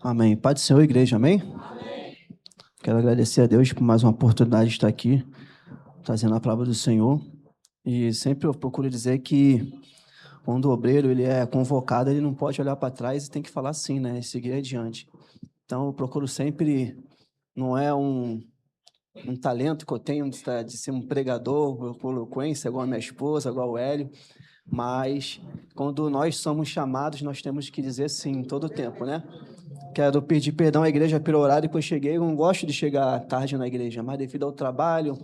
Amém. Pai do Senhor, igreja, amém? Quero agradecer a Deus por mais uma oportunidade de estar aqui, trazendo a palavra do Senhor. E sempre eu procuro dizer que quando o obreiro ele é convocado, ele não pode olhar para trás e tem que falar sim, né? E seguir adiante. Então eu procuro sempre, não é um talento que eu tenho de ser um pregador, com eloquência, igual a minha esposa, igual o Hélio, mas quando nós somos chamados, nós temos que dizer sim todo o tempo, né? Quero pedir perdão à igreja pelo horário que eu cheguei. Eu não gosto de chegar tarde na igreja, mas devido ao trabalho,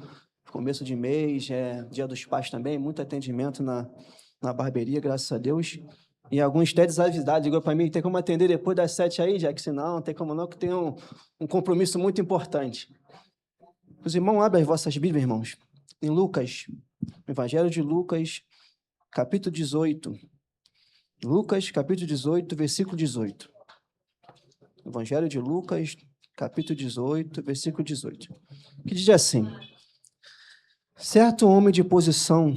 começo de mês, Dia dos Pais também, muito atendimento na barbearia, graças a Deus. E alguns até desavisados, ligou para mim, tem como atender depois das 7 aí, Jack? Se não tem como não, que tem um compromisso muito importante. Os irmãos, abrem as vossas Bíblias, irmãos, em Lucas, Evangelho de Lucas, capítulo 18. Lucas, capítulo 18, versículo 18. Evangelho de Lucas, capítulo 18, versículo 18, que diz assim: Certo homem de posição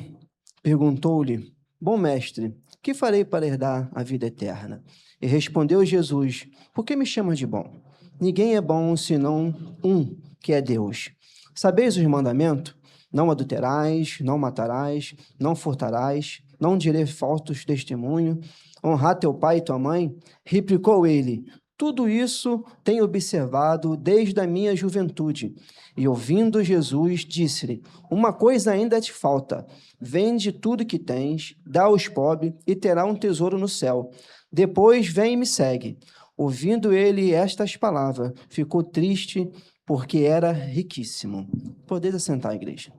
perguntou-lhe: Bom mestre, que farei para herdar a vida eterna? E respondeu Jesus: Por que me chamas de bom? Ninguém é bom senão um, que é Deus. Sabeis os mandamentos? Não adulterais, não matarás, não furtarás, não direi falsos testemunho, honrar teu pai e tua mãe. Replicou ele: Tudo isso tenho observado desde a minha juventude. E ouvindo Jesus, disse-lhe: Uma coisa ainda te falta. Vende tudo que tens, dá aos pobres e terá um tesouro no céu. Depois vem e me segue. Ouvindo ele estas palavras, ficou triste porque era riquíssimo. Podeis assentar, igreja.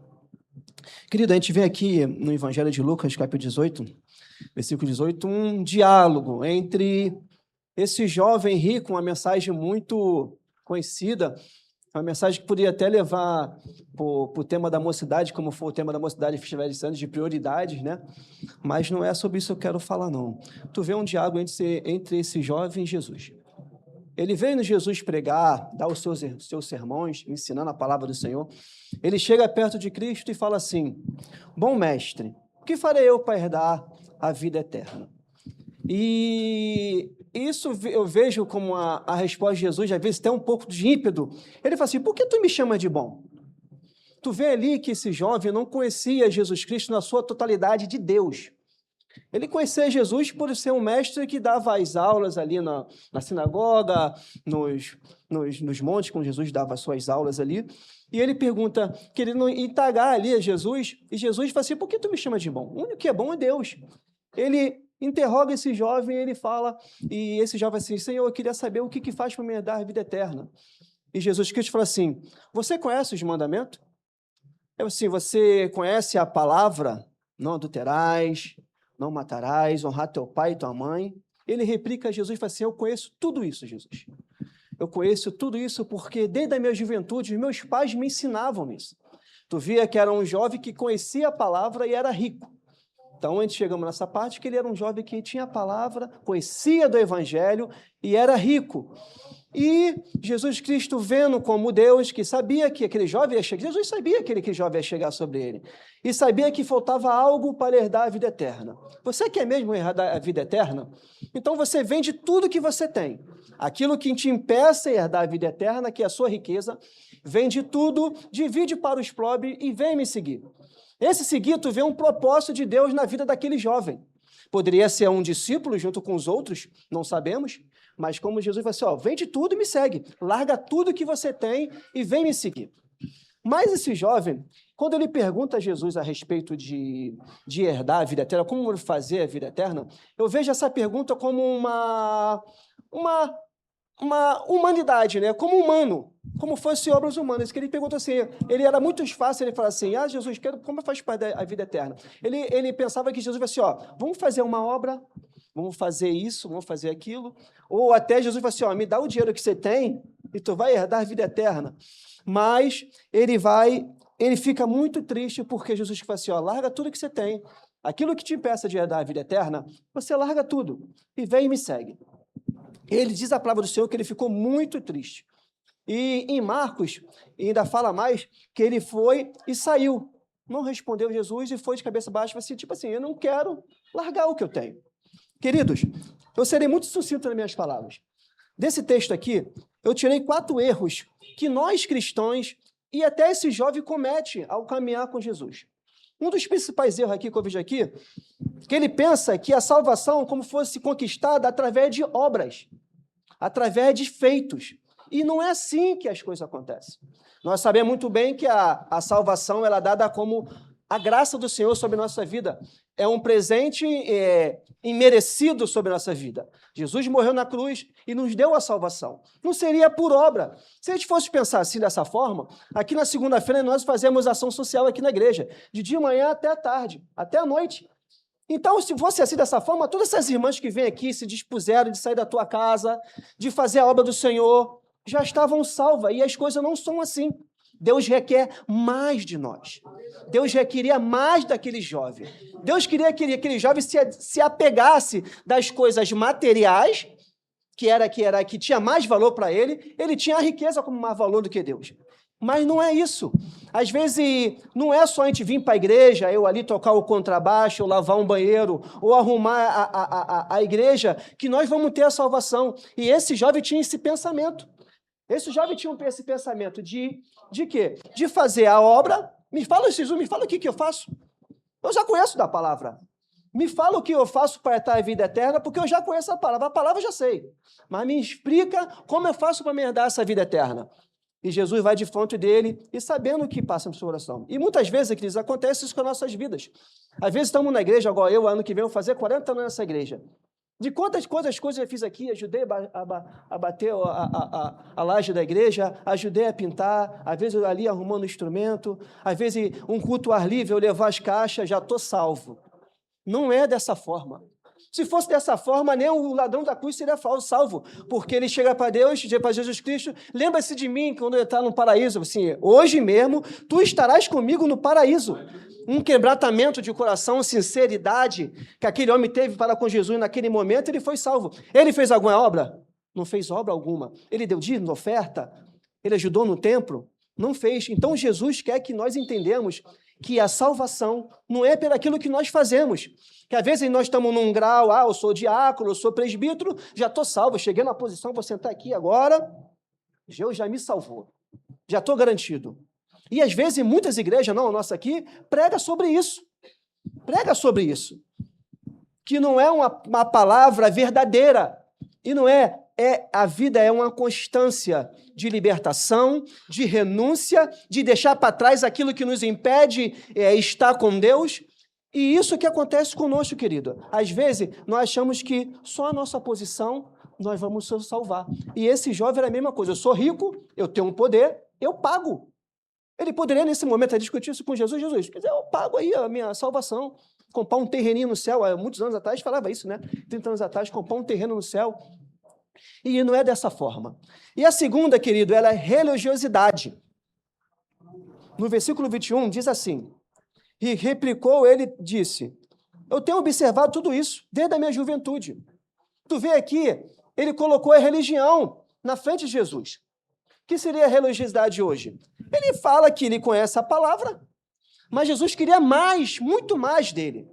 Querido, a gente vê aqui no Evangelho de Lucas, capítulo 18, versículo 18, um diálogo entre esse jovem rico, uma mensagem muito conhecida, uma mensagem que poderia até levar para o tema da mocidade, como foi o tema da mocidade Festival de Santos, de prioridades, né? Mas não é sobre isso que eu quero falar, não. Tu vê um diálogo entre esse jovem e Jesus. Ele veio no Jesus pregar, dar os seus sermões, ensinando a palavra do Senhor. Ele chega perto de Cristo e fala assim: Bom mestre, o que farei eu para herdar a vida eterna? E isso eu vejo como a resposta de Jesus, às vezes tem um pouco de ímpeto. Ele fala assim: por que tu me chama de bom? Tu vê ali que esse jovem não conhecia Jesus Cristo na sua totalidade de Deus. Ele conhecia Jesus por ser um mestre que dava as aulas ali na sinagoga, nos montes, quando Jesus dava as suas aulas ali. E ele pergunta, querendo indagar ali a Jesus, e Jesus fala assim: por que tu me chama de bom? O único que é bom é Deus. Ele interroga esse jovem, ele fala, e esse jovem assim: Senhor, eu queria saber o que faz para me dar a vida eterna. E Jesus Cristo fala assim: você conhece os mandamentos? É assim, você conhece a palavra? Não adulterais, não matarás, honrar teu pai e tua mãe. Ele replica a Jesus e fala assim: eu conheço tudo isso, Jesus. Eu conheço tudo isso porque desde a minha juventude, os meus pais me ensinavam isso. Tu via que era um jovem que conhecia a palavra e era rico. Então, antes chegamos nessa parte que ele era um jovem que tinha a palavra, conhecia do evangelho e era rico. E Jesus Cristo, vendo como Deus, que sabia que aquele jovem ia chegar, Jesus sabia que aquele jovem ia chegar sobre ele, e sabia que faltava algo para herdar a vida eterna. Você quer mesmo herdar a vida eterna? Então você vende tudo que você tem. Aquilo que te impeça a herdar a vida eterna, que é a sua riqueza, vende tudo, divide para os pobres e vem me seguir. Esse seguir, tu vê um propósito de Deus na vida daquele jovem. Poderia ser um discípulo junto com os outros, não sabemos, mas como Jesus falou assim, ó, vende tudo e me segue, larga tudo que você tem e vem me seguir. Mas esse jovem, quando ele pergunta a Jesus a respeito de herdar a vida eterna, como fazer a vida eterna, eu vejo essa pergunta como uma humanidade, né? Como humano, como fosse obras humanas, que ele perguntou assim, ele era muito fácil, ele falava assim, Jesus, como faz parte da vida eterna? Ele pensava que Jesus vai assim, ó, vamos fazer uma obra, vamos fazer isso, vamos fazer aquilo, ou até Jesus vai assim, ó, me dá o dinheiro que você tem e tu vai herdar a vida eterna. Mas ele fica muito triste porque Jesus fala assim, ó, larga tudo que você tem, aquilo que te impeça de herdar a vida eterna, você larga tudo e vem e me segue. Ele diz a palavra do Senhor que ele ficou muito triste. E em Marcos, ainda fala mais, que ele foi e saiu. Não respondeu Jesus e foi de cabeça baixa, assim, tipo assim, eu não quero largar o que eu tenho. Queridos, eu serei muito sucinto nas minhas palavras. Desse texto aqui, eu tirei 4 erros que nós cristãos e até esse jovem comete ao caminhar com Jesus. Um dos principais erros aqui que eu vejo aqui, que ele pensa que a salvação como fosse conquistada através de obras, através de feitos. E não é assim que as coisas acontecem. Nós sabemos muito bem que a salvação ela é dada como a graça do Senhor sobre a nossa vida. É um presente imerecido sobre a nossa vida. Jesus morreu na cruz e nos deu a salvação. Não seria por obra. Se a gente fosse pensar assim dessa forma, aqui na segunda-feira nós fazemos ação social aqui na igreja, de manhã até a tarde, até a noite. Então, se fosse assim dessa forma, todas essas irmãs que vêm aqui se dispuseram de sair da tua casa, de fazer a obra do Senhor, já estavam salvas. E as coisas não são assim. Deus requer mais de nós. Deus requeria mais daquele jovem. Deus queria que aquele jovem se apegasse das coisas materiais, que tinha mais valor para ele. Ele tinha a riqueza como mais valor do que Deus. Mas não é isso. Às vezes, não é só a gente vir para a igreja, eu ali tocar o contrabaixo, ou lavar um banheiro, ou arrumar a igreja, que nós vamos ter a salvação. E esse jovem tinha esse pensamento. Esse jovem tinha esse pensamento de quê? De fazer a obra. Me fala, Jesus, me fala o que eu faço. Eu já conheço da palavra. Me fala o que eu faço para ter a vida eterna, porque eu já conheço a palavra eu já sei. Mas me explica como eu faço para me herdar essa vida eterna. E Jesus vai de frente dele e sabendo o que passa no seu coração. E muitas vezes, queridos, acontece isso com as nossas vidas. Às vezes estamos na igreja, agora eu, ano que vem, vou fazer 40 anos nessa igreja. De quantas coisas eu fiz aqui, ajudei a bater a laje da igreja, ajudei a pintar, às vezes eu ali arrumando o instrumento, às vezes um culto ar livre, eu levar as caixas, já estou salvo. Não é dessa forma. Se fosse dessa forma, nem o ladrão da cruz seria salvo, porque ele chega para Deus, para Jesus Cristo, lembra-se de mim quando ele está no paraíso, assim, hoje mesmo, tu estarás comigo no paraíso. Um quebrantamento de coração, sinceridade, que aquele homem teve para com Jesus naquele momento, ele foi salvo. Ele fez alguma obra? Não fez obra alguma. Ele deu dízimo, oferta? Ele ajudou no templo? Não fez. Então, Jesus quer que nós entendamos que a salvação não é pelo aquilo que nós fazemos. Que às vezes nós estamos num grau, eu sou diácono, eu sou presbítero, já estou salvo, cheguei na posição, vou sentar aqui agora, Deus já me salvou, já estou garantido. E às vezes, em muitas igrejas, não a nossa aqui, prega sobre isso, que não é uma palavra verdadeira, e não a vida é uma constância de libertação, de renúncia, de deixar para trás aquilo que nos impede estar com Deus. E isso que acontece conosco, querido. Às vezes, nós achamos que só a nossa posição nós vamos nos salvar. E esse jovem era a mesma coisa. Eu sou rico, eu tenho um poder, eu pago. Ele poderia, nesse momento, discutir isso com Jesus. Jesus, quer dizer, eu pago aí a minha salvação. Comprar um terreninho no céu. Há muitos anos atrás falava isso, né? 30 anos atrás, comprar um terreno no céu. E não é dessa forma. E a segunda, querido, ela é religiosidade. No versículo 21, diz assim: e replicou, ele disse, eu tenho observado tudo isso desde a minha juventude. Tu vê aqui, ele colocou a religião na frente de Jesus. O que seria a religiosidade hoje? Ele fala que ele conhece a palavra, mas Jesus queria mais, muito mais dele.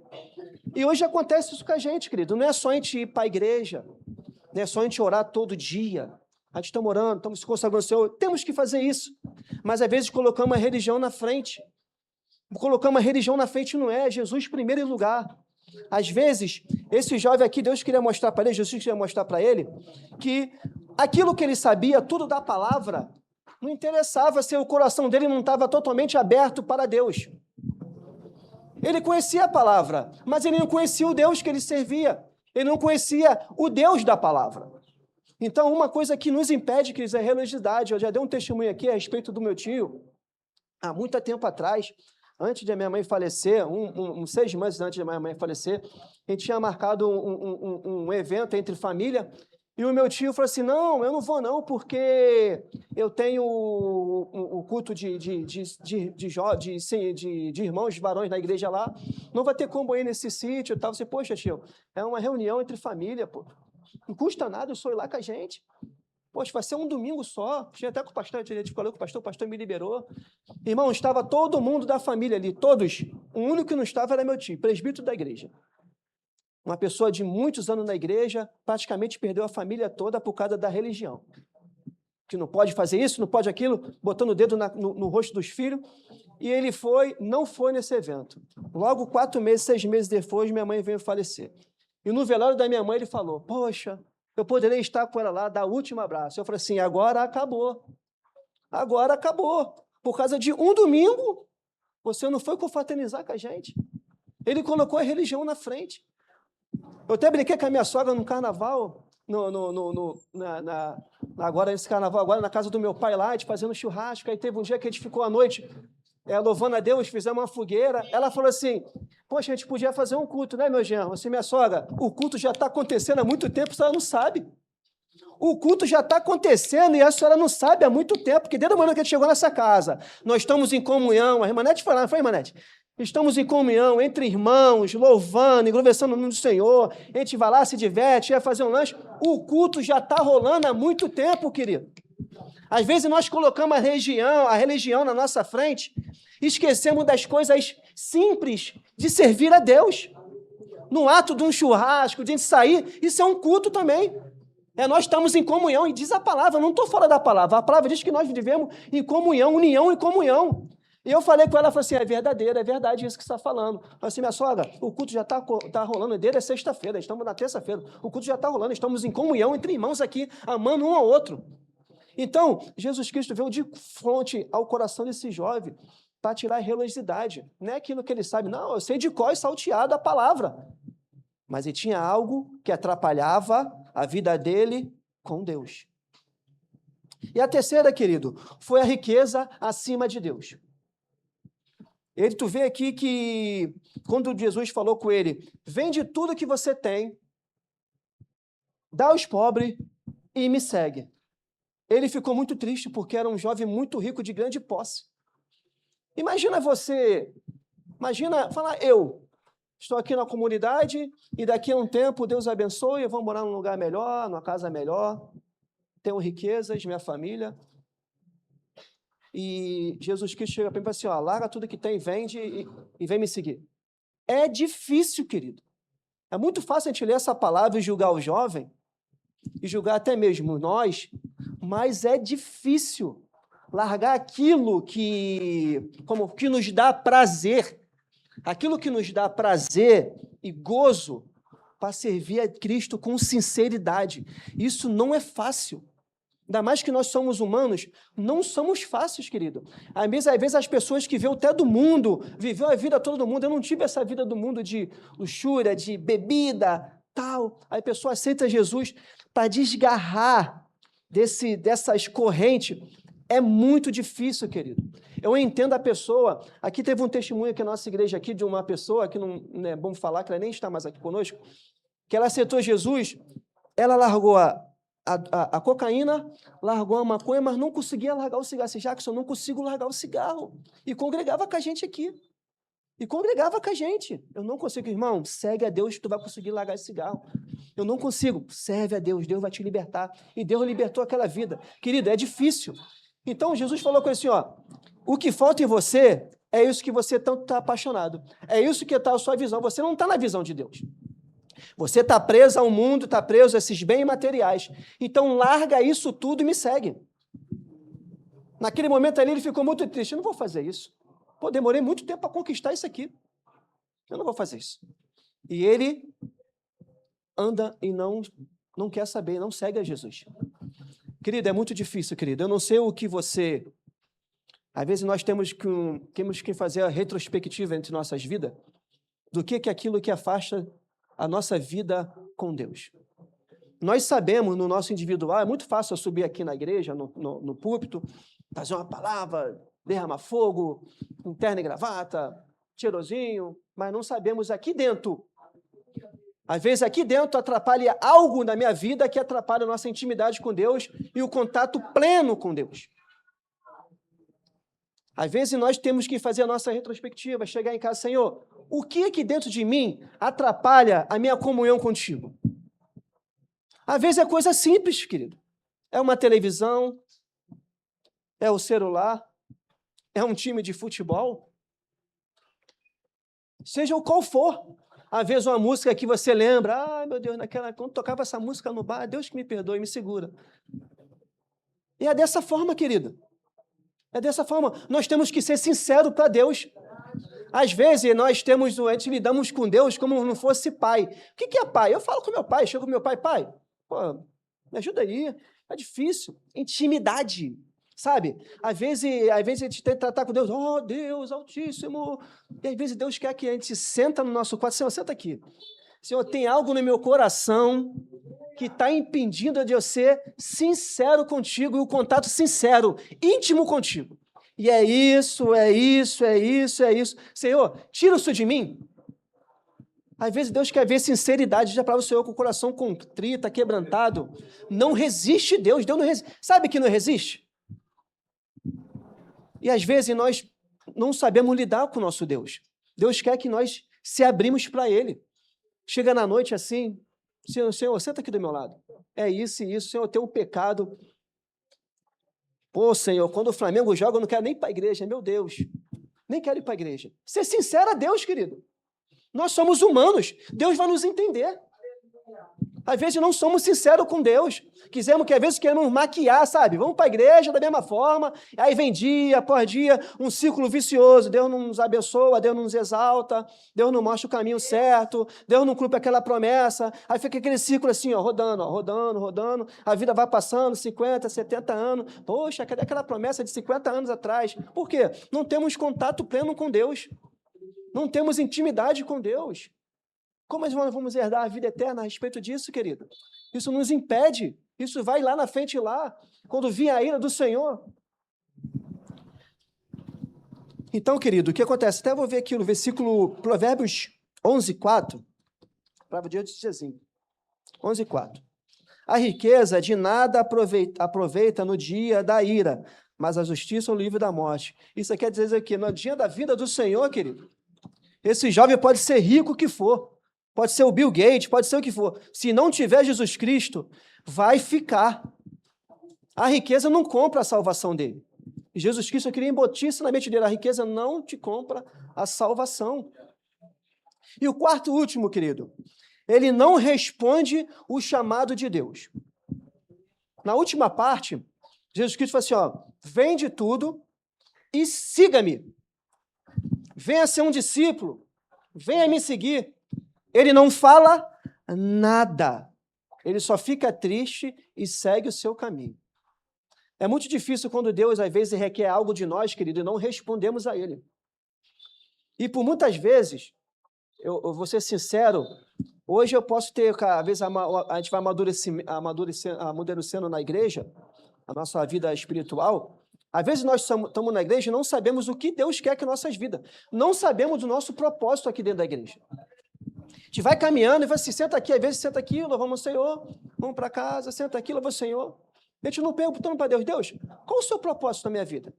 E hoje acontece isso com a gente, querido. Não é só a gente ir para a igreja, não é só a gente orar todo dia. A gente está orando, estamos se consagrando ao Senhor. Temos que fazer isso. Mas às vezes colocamos a religião na frente. Colocamos a religião na frente, não é Jesus primeiro em lugar. Às vezes, esse jovem aqui, Deus queria mostrar para ele, Jesus queria mostrar para ele, que aquilo que ele sabia, tudo da palavra, não interessava se o coração dele não estava totalmente aberto para Deus. Ele conhecia a palavra, mas ele não conhecia o Deus que ele servia. Ele não conhecia o Deus da palavra. Então, uma coisa que nos impede, que é a religiosidade. Eu já dei um testemunho aqui a respeito do meu tio, há muito tempo atrás, antes de a minha mãe falecer, 6 meses antes de a minha mãe falecer, a gente tinha marcado um evento entre família, e o meu tio falou assim, não, eu não vou não, porque eu tenho o culto de irmãos varões na igreja lá, não vai ter como ir nesse sítio e tal. Você, poxa, tio, é uma reunião entre família, pô. Não custa nada, eu sou ir lá com a gente. Poxa, vai ser um domingo só. Tinha até com o pastor, a gente falou com o pastor me liberou. Irmão, estava todo mundo da família ali, todos. O único que não estava era meu tio, presbítero da igreja. uma pessoa de muitos anos na igreja, praticamente perdeu a família toda por causa da religião. Que não pode fazer isso, não pode aquilo, botando o dedo no rosto dos filhos. E ele não foi nesse evento. Logo 4 meses, 6 meses depois, minha mãe veio falecer. E no velório da minha mãe, ele falou, poxa, eu poderia estar com ela lá, dar o último abraço. Eu falei assim, agora acabou. Agora acabou. Por causa de um domingo, você não foi confraternizar com a gente. Ele colocou a religião na frente. Eu até brinquei com a minha sogra no carnaval, agora nesse carnaval, agora na casa do meu pai lá, a gente fazendo churrasco, aí teve um dia que a gente ficou à noite louvando a Deus, fizemos uma fogueira, ela falou assim, poxa, a gente podia fazer um culto, né, meu genro? Assim, minha sogra, o culto já está acontecendo há muito tempo, a senhora não sabe. O culto já está acontecendo e a senhora não sabe há muito tempo, porque desde o momento que a gente chegou nessa casa, nós estamos em comunhão, a irmã Nete foi lá, não foi, irmã Nete? Estamos em comunhão, entre irmãos, louvando, engrandecendo o nome do Senhor, a gente vai lá, se diverte, vai fazer um lanche, o culto já está rolando há muito tempo, querido. Às vezes nós colocamos a religião na nossa frente, esquecemos das coisas simples de servir a Deus. No ato de um churrasco, de a gente sair, isso é um culto também. Nós estamos em comunhão, e diz a palavra, eu não estou fora da palavra, a palavra diz que nós vivemos em comunhão, união e comunhão. E eu falei com ela, falei assim, é verdadeiro, é verdade isso que você está falando. Eu falei assim, minha sogra, o culto já está rolando, desde sexta-feira, estamos na terça-feira, o culto já está rolando, estamos em comunhão entre irmãos aqui, amando um ao outro. Então, Jesus Cristo veio de frente ao coração desse jovem para tirar a religiosidade. Não é aquilo que ele sabe, não, eu sei de cor e salteado a palavra. Mas ele tinha algo que atrapalhava a vida dele com Deus. E a terceira, querido, foi a riqueza acima de Deus. Tu vê aqui que, quando Jesus falou com ele, vende tudo que você tem, dá aos pobres e me segue. Ele ficou muito triste, porque era um jovem muito rico, de grande posse. Imagina falar, eu estou aqui na comunidade e daqui a um tempo Deus abençoe, eu vou morar num lugar melhor, numa casa melhor, tenho riquezas, minha família. E Jesus Cristo chega para mim e fala assim, larga tudo que tem, vende e vem me seguir. É difícil, querido. É muito fácil a gente ler essa palavra e julgar o jovem, e julgar até mesmo nós, mas é difícil largar aquilo que nos dá prazer, aquilo que nos dá prazer e gozo para servir a Cristo com sinceridade. Isso não é fácil. Ainda mais que nós somos humanos, não somos fáceis, querido. Às vezes as pessoas que veio até do mundo, viveu a vida toda do mundo, eu não tive essa vida do mundo de luxúria, de bebida, tal. Aí a pessoa aceita Jesus para desgarrar dessas correntes. É muito difícil, querido. Eu entendo a pessoa. Aqui teve um testemunho aqui na nossa igreja, aqui, de uma pessoa, que não é bom falar, que ela nem está mais aqui conosco, que ela aceitou Jesus, ela largou a cocaína, largou a maconha, mas não conseguia largar o cigarro. Assim, Jackson, eu não consigo largar o cigarro. E congregava com a gente aqui. Eu não consigo, irmão, segue a Deus, tu vai conseguir largar esse cigarro. Eu não consigo, serve a Deus, Deus vai te libertar. E Deus libertou aquela vida. Querido, é difícil. Então, Jesus falou com ele assim, o que falta em você é isso que você tanto está apaixonado. É isso que está a sua visão. Você não está na visão de Deus. Você está preso ao mundo, está preso a esses bens materiais. Então, larga isso tudo e me segue. Naquele momento ali, ele ficou muito triste. Eu não vou fazer isso. Demorei muito tempo para conquistar isso aqui. Eu não vou fazer isso. E ele anda e não quer saber, não segue a Jesus. Querido, é muito difícil, querido. Eu não sei o que você... Às vezes nós temos que fazer a retrospectiva entre nossas vidas do que é aquilo que afasta a nossa vida com Deus. Nós sabemos, no nosso individual, é muito fácil eu subir aqui na igreja, no púlpito, fazer uma palavra, derramar fogo, com terno e gravata, cheirosinho, mas não sabemos aqui dentro. Às vezes aqui dentro atrapalha algo na minha vida que atrapalha a nossa intimidade com Deus e o contato pleno com Deus. Às vezes nós temos que fazer a nossa retrospectiva, chegar em casa, Senhor, o que aqui dentro de mim atrapalha a minha comunhão contigo? Às vezes é coisa simples, querido. É uma televisão, é o celular, é um time de futebol, seja o qual for. Às vezes uma música que você lembra, ai meu Deus, quando tocava essa música no bar, Deus que me perdoe, me segura. E é dessa forma, querido. É dessa forma. Nós temos que ser sinceros para Deus. Às vezes nós lidamos com Deus como não fosse pai. O que é pai? Eu falo com meu pai, chego com meu pai, pô, me ajuda aí. É difícil. Intimidade. Sabe? Às vezes a gente tem que tratar com Deus, oh Deus Altíssimo. E às vezes Deus quer que a gente senta no nosso quarto, Senhor, senta aqui. Senhor, tem algo no meu coração que está impedindo de eu ser sincero contigo e o contato sincero, íntimo contigo. E é isso. Senhor, tira isso de mim. Às vezes Deus quer ver sinceridade já para o Senhor com o coração contrito, quebrantado. Não resiste Deus não resiste. Sabe que não resiste? E às vezes nós não sabemos lidar com o nosso Deus. Deus quer que nós se abrimos para Ele. Chega na noite assim, Senhor, senta aqui do meu lado. É isso, Senhor, eu tenho um pecado. Pô, Senhor, quando o Flamengo joga, eu não quero nem ir para a igreja, meu Deus. Nem quero ir para a igreja. Ser sincero a Deus, querido. Nós somos humanos, Deus vai nos entender. Às vezes não somos sinceros com Deus. Às vezes queremos maquiar, sabe? Vamos para a igreja da mesma forma, aí vem dia após dia, um círculo vicioso. Deus não nos abençoa, Deus não nos exalta, Deus não mostra o caminho certo, Deus não cumpre aquela promessa. Aí fica aquele círculo assim, rodando. A vida vai passando, 50, 70 anos. Poxa, cadê aquela promessa de 50 anos atrás? Por quê? Não temos contato pleno com Deus. Não temos intimidade com Deus. Como nós vamos herdar a vida eterna a respeito disso, querido? Isso nos impede. Isso vai lá na frente, lá, quando vir a ira do Senhor. Então, querido, o que acontece? Até vou ver aqui no versículo, Provérbios 11:4. Palavra de Deus diz assim, 11:4. A riqueza de nada aproveita no dia da ira, mas a justiça é o livre da morte. Isso quer dizer que no dia da vida do Senhor, querido, esse jovem pode ser rico o que for. Pode ser o Bill Gates, pode ser o que for. Se não tiver Jesus Cristo, vai ficar. A riqueza não compra a salvação dele. E Jesus Cristo queria embutir isso na mente dele. A riqueza não te compra a salvação. E o quarto e último, querido, ele não responde o chamado de Deus. Na última parte, Jesus Cristo fala assim, vende tudo e siga-me. Venha ser um discípulo, venha me seguir. Ele não fala nada. Ele só fica triste e segue o seu caminho. É muito difícil quando Deus, às vezes, requer algo de nós, querido, e não respondemos a Ele. E por muitas vezes, eu vou ser sincero, hoje eu posso ter, às vezes, a gente vai amadurecendo na igreja, a nossa vida espiritual. Às vezes nós estamos na igreja e não sabemos o que Deus quer que nossas vidas. Não sabemos o nosso propósito aqui dentro da igreja. A gente vai caminhando e vai assim, senta aqui, às vezes senta aqui, louvamos o Senhor, vamos para casa, senta aqui, louva o Senhor. A gente não perguntando para Deus, qual o seu propósito na minha vida?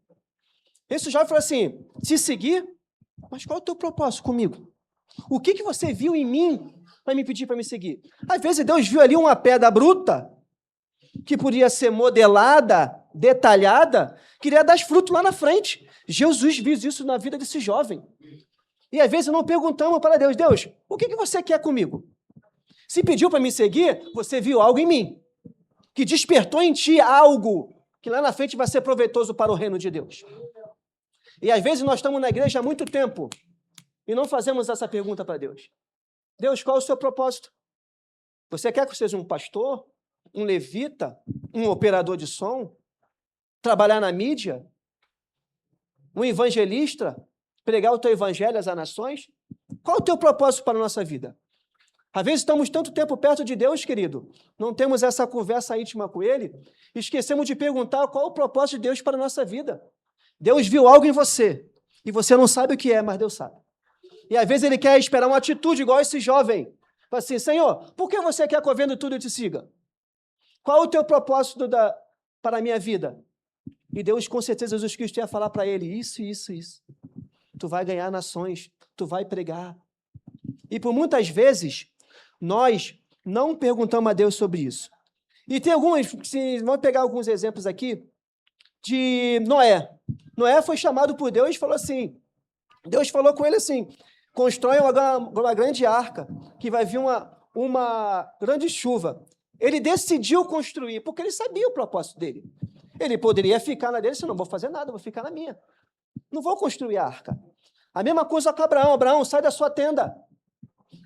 Esse jovem falou assim, te seguir, mas qual é o teu propósito comigo? O que você viu em mim para me pedir para me seguir? Às vezes Deus viu ali uma pedra bruta, que podia ser modelada, detalhada, queria dar frutos lá na frente. Jesus viu isso na vida desse jovem. E às vezes não perguntamos para Deus, o que você quer comigo? Se pediu para me seguir, você viu algo em mim, que despertou em ti algo que lá na frente vai ser proveitoso para o reino de Deus. E às vezes nós estamos na igreja há muito tempo e não fazemos essa pergunta para Deus. Deus, qual é o seu propósito? Você quer que eu seja um pastor, um levita, um operador de som, trabalhar na mídia, um evangelista, pregar o teu evangelho às nações? Qual é o teu propósito para a nossa vida? Às vezes estamos tanto tempo perto de Deus, querido, não temos essa conversa íntima com Ele, esquecemos de perguntar qual é o propósito de Deus para a nossa vida. Deus viu algo em você, e você não sabe o que é, mas Deus sabe. E às vezes Ele quer esperar uma atitude igual esse jovem. Fala assim, Senhor, por que você quer que eu venda tudo e te siga? Qual é o teu propósito para a minha vida? E Deus, com certeza, Jesus Cristo ia falar para ele, isso. Tu vai ganhar nações, tu vai pregar. E por muitas vezes, nós não perguntamos a Deus sobre isso. E tem vamos pegar alguns exemplos aqui, de Noé. Noé foi chamado por Deus e falou assim, Deus falou com ele assim, constrói uma grande arca, que vai vir uma grande chuva. Ele decidiu construir, porque ele sabia o propósito dele. Ele poderia ficar na dele, se não vou fazer nada, vou ficar na minha. Não vou construir a arca. A mesma coisa com Abraão. Abraão, sai da sua tenda.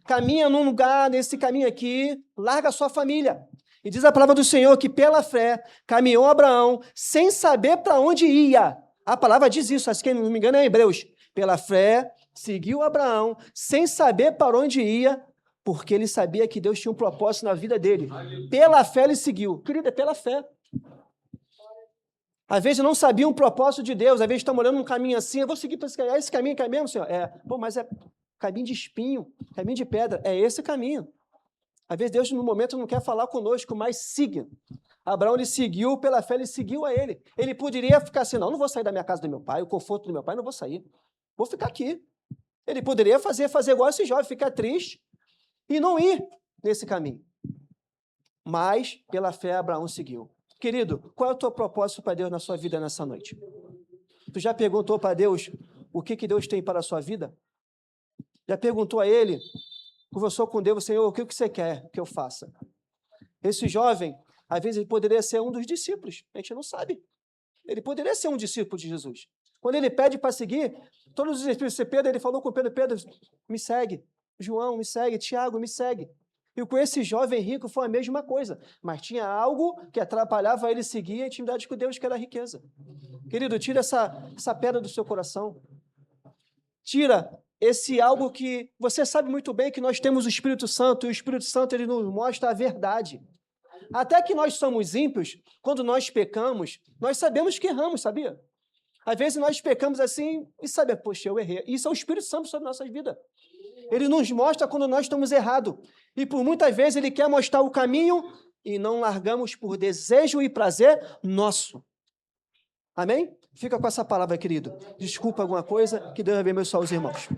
Caminha num lugar, nesse caminho aqui, larga a sua família. E diz a palavra do Senhor que pela fé caminhou Abraão sem saber para onde ia. A palavra diz isso, acho que não me engano é em Hebreus. Pela fé seguiu Abraão sem saber para onde ia, porque ele sabia que Deus tinha um propósito na vida dele. Pela fé ele seguiu. Querida, pela fé. Às vezes não sabia um propósito de Deus, às vezes estamos olhando um caminho assim, eu vou seguir para esse caminho, que é mesmo, Senhor? Mas é caminho de espinho, caminho de pedra, é esse caminho. Às vezes Deus, no momento, não quer falar conosco, mas siga. Abraão, ele seguiu, pela fé, ele seguiu a ele. Ele poderia ficar assim, não vou sair da minha casa do meu pai, o conforto do meu pai, não vou sair. Vou ficar aqui. Ele poderia fazer igual esse jovem, ficar triste e não ir nesse caminho. Mas, pela fé, Abraão seguiu. Querido, qual é o teu propósito para Deus na sua vida nessa noite? Tu já perguntou para Deus o que Deus tem para a sua vida? Já perguntou a Ele, conversou com Deus, Senhor, o que você quer que eu faça? Esse jovem, às vezes, ele poderia ser um dos discípulos, a gente não sabe. Ele poderia ser um discípulo de Jesus. Quando ele pede para seguir, todos os espíritos de Pedro, ele falou com Pedro, me segue. João, me segue. Tiago, me segue. E com esse jovem rico foi a mesma coisa, mas tinha algo que atrapalhava ele seguir a intimidade com Deus, que era a riqueza. Querido, tira essa pedra do seu coração. Tira esse algo que você sabe muito bem que nós temos o Espírito Santo, e o Espírito Santo ele nos mostra a verdade. Até que nós somos ímpios, quando nós pecamos, nós sabemos que erramos, sabia? Às vezes nós pecamos assim e sabemos, poxa, eu errei. Isso é o Espírito Santo sobre a nossa vida. Ele nos mostra quando nós estamos errados. E por muitas vezes ele quer mostrar o caminho e não largamos por desejo e prazer nosso. Amém? Fica com essa palavra, querido. Desculpa alguma coisa, que Deus abençoe os irmãos.